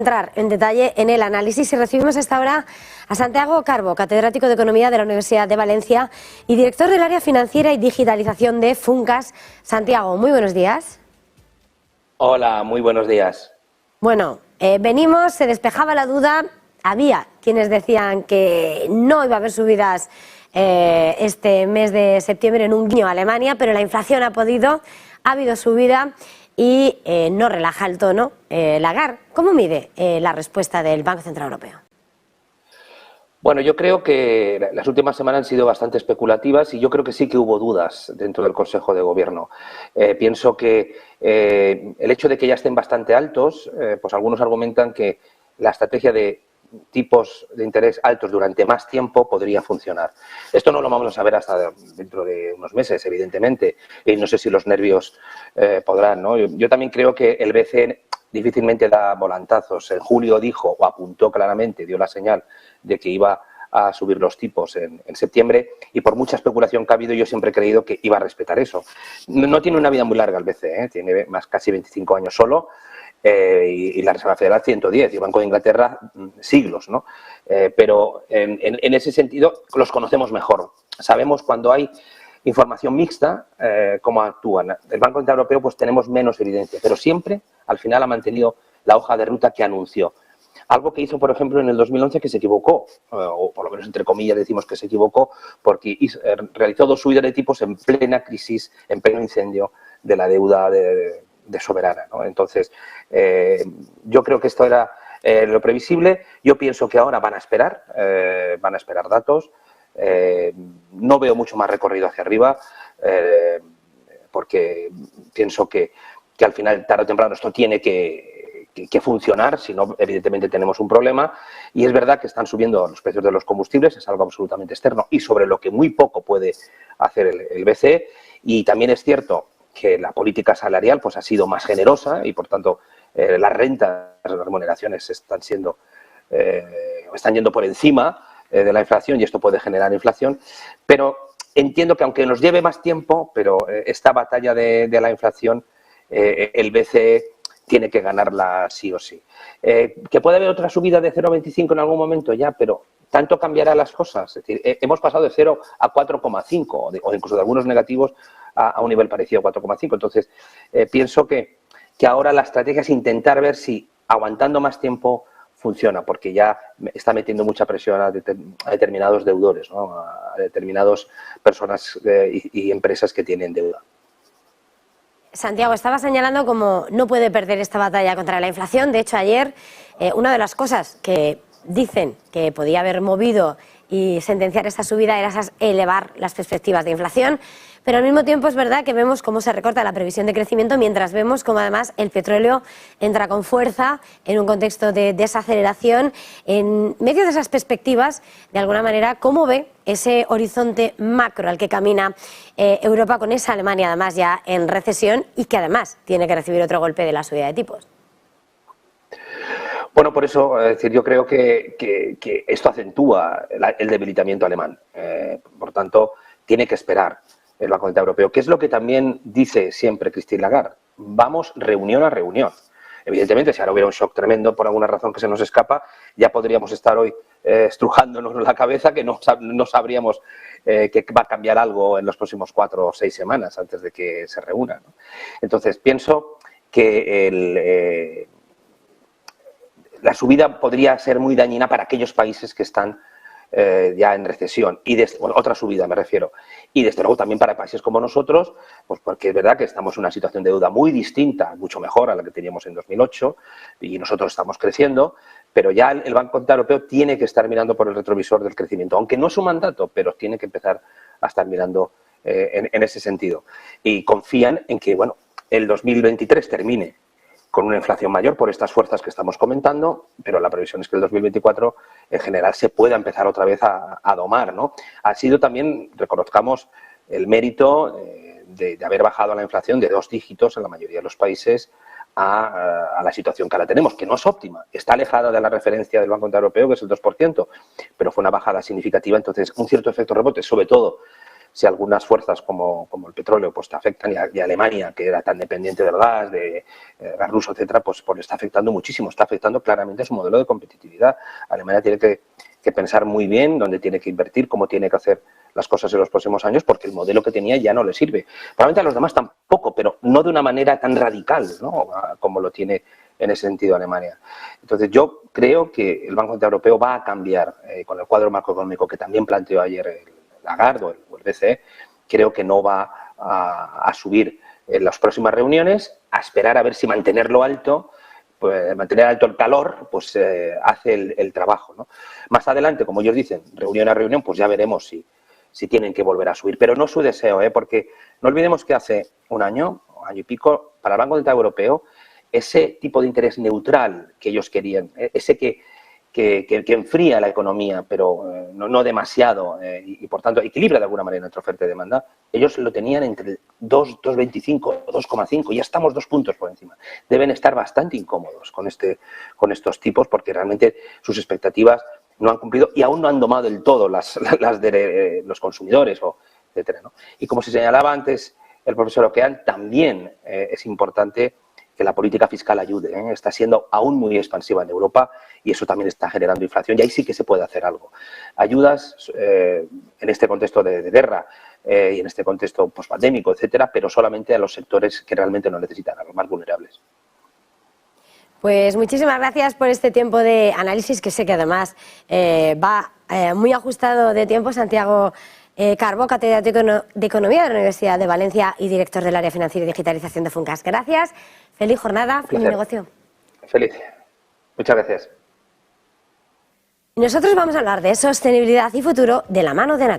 Entrar en detalle en el análisis y recibimos hasta ahora a Santiago Carbo, catedrático de Economía de la Universidad de Valencia y director del área financiera y digitalización de Funcas. Santiago, muy buenos días. Hola, muy buenos días. Bueno, venimos, se despejaba la duda, había quienes decían que no iba a haber subidas este mes de septiembre en un guiño a Alemania, pero la inflación ha habido subida y no relaja el tono. Lagarde, ¿cómo mide la respuesta del Banco Central Europeo? Bueno, yo creo que las últimas semanas han sido bastante especulativas y yo creo que sí que hubo dudas dentro del Consejo de Gobierno. Pienso que el hecho de que ya estén bastante altos, pues algunos argumentan que la estrategia de tipos de interés altos durante más tiempo podría funcionar. Esto no lo vamos a saber hasta dentro de unos meses, evidentemente, y no sé si los nervios podrán, ¿no? Yo también creo que el BCE difícilmente da volantazos. En julio dijo o apuntó claramente, dio la señal de que iba a subir los tipos en septiembre y por mucha especulación que ha habido yo siempre he creído que iba a respetar eso. No tiene una vida muy larga el BCE, tiene casi 25 años solo y la Reserva Federal 110 y el Banco de Inglaterra siglos, ¿no? Pero en ese sentido los conocemos mejor. Sabemos cuando hay información mixta, cómo actúan. El Banco Central Europeo pues tenemos menos evidencia, pero siempre al final ha mantenido la hoja de ruta que anunció. Algo que hizo, por ejemplo, en el 2011 que se equivocó, o por lo menos entre comillas decimos que se equivocó, porque realizó 2 subidas de tipos en plena crisis, en pleno incendio de la deuda de soberana, ¿no? Entonces, yo creo que esto era lo previsible. Yo pienso que ahora van a esperar datos. No veo mucho más recorrido hacia arriba porque pienso que al final, tarde o temprano, esto tiene que funcionar, si no, evidentemente tenemos un problema. Y es verdad que están subiendo los precios de los combustibles, es algo absolutamente externo y sobre lo que muy poco puede hacer el BCE. Y también es cierto que la política salarial pues ha sido más generosa y, por tanto, las rentas, las remuneraciones están yendo por encima de la inflación y esto puede generar inflación, pero entiendo que aunque nos lleve más tiempo, pero esta batalla de la inflación el BCE tiene que ganarla sí o sí. ¿Que puede haber otra subida de 0,25 en algún momento? Ya, pero ¿tanto cambiará las cosas? Es decir, hemos pasado de 0 a 4,5 o incluso de algunos negativos a un nivel parecido a 4,5. Entonces, pienso que ahora la estrategia es intentar ver si aguantando más tiempo funciona, porque ya está metiendo mucha presión a determinados deudores, ¿no? A determinadas personas y empresas que tienen deuda. Santiago, estaba señalando como no puede perder esta batalla contra la inflación. De hecho, ayer una de las cosas que dicen que podía haber movido y sentenciar esta subida era elevar las perspectivas de inflación, pero al mismo tiempo es verdad que vemos cómo se recorta la previsión de crecimiento mientras vemos cómo además el petróleo entra con fuerza en un contexto de desaceleración. En medio de esas perspectivas, de alguna manera, ¿cómo ve ese horizonte macro al que camina Europa con esa Alemania además ya en recesión y que además tiene que recibir otro golpe de la subida de tipos? Bueno, por eso, es decir, yo creo que esto acentúa el debilitamiento alemán. Por tanto, tiene que esperar el Banco Central Europeo, que es lo que también dice siempre Christine Lagarde. Vamos reunión a reunión. Evidentemente, si ahora hubiera un shock tremendo por alguna razón que se nos escapa, ya podríamos estar hoy estrujándonos la cabeza que no sabríamos que va a cambiar algo en los próximos 4 o 6 semanas antes de que se reúnan, ¿no? Entonces, pienso que la subida podría ser muy dañina para aquellos países que están ya en recesión, y otra subida me refiero, y desde luego también para países como nosotros, pues porque es verdad que estamos en una situación de deuda muy distinta, mucho mejor a la que teníamos en 2008, y nosotros estamos creciendo, pero ya el Banco Central Europeo tiene que estar mirando por el retrovisor del crecimiento, aunque no es su mandato, pero tiene que empezar a estar mirando en ese sentido, y confían en que, bueno, el 2023 termine con una inflación mayor por estas fuerzas que estamos comentando, pero la previsión es que el 2024 en general se pueda empezar otra vez a domar, ¿no? Ha sido también, reconozcamos, el mérito de haber bajado la inflación de 2 dígitos en la mayoría de los países a la situación que ahora tenemos, que no es óptima, está alejada de la referencia del Banco Central Europeo, que es el 2%, pero fue una bajada significativa, entonces un cierto efecto rebote, sobre todo si algunas fuerzas como el petróleo pues te afectan, y Alemania, que era tan dependiente del gas, de gas ruso, etcétera, pues le está afectando muchísimo, está afectando claramente a su modelo de competitividad. Alemania tiene que pensar muy bien dónde tiene que invertir, cómo tiene que hacer las cosas en los próximos años, porque el modelo que tenía ya no le sirve. Probablemente a los demás tampoco, pero no de una manera tan radical, ¿no?, como lo tiene en ese sentido Alemania. Entonces yo creo que el Banco Central Europeo va a cambiar con el cuadro macroeconómico que también planteó ayer el Lagarde o el BCE. Creo que no va a subir en las próximas reuniones, a esperar a ver si mantenerlo alto, pues mantener alto el calor, pues hace el trabajo, ¿no? Más adelante, como ellos dicen, reunión a reunión, pues ya veremos si tienen que volver a subir. Pero no su deseo, porque no olvidemos que hace un año y pico, para el Banco Central Europeo, ese tipo de interés neutral que ellos querían, ese que enfría la economía, pero no demasiado, y por tanto equilibra de alguna manera entre oferta y demanda, ellos lo tenían entre 2,25, 2,5, ya estamos 2 puntos por encima. Deben estar bastante incómodos con estos tipos, porque realmente sus expectativas no han cumplido y aún no han domado del todo las de los consumidores, etcétera, ¿no? Y como se señalaba antes el profesor Okean, también es importante que la política fiscal ayude, está siendo aún muy expansiva en Europa y eso también está generando inflación y ahí sí que se puede hacer algo. Ayudas en este contexto de guerra y en este contexto pospandémico, etcétera, pero solamente a los sectores que realmente lo necesitan, a los más vulnerables. Pues muchísimas gracias por este tiempo de análisis, que sé que además va muy ajustado de tiempo. Santiago Carbó, catedrático de Economía de la Universidad de Valencia y director del área financiera y digitalización de Funcas. Gracias, feliz jornada, feliz negocio. Feliz. Muchas gracias. Y nosotros vamos a hablar de sostenibilidad y futuro de la mano de Natura.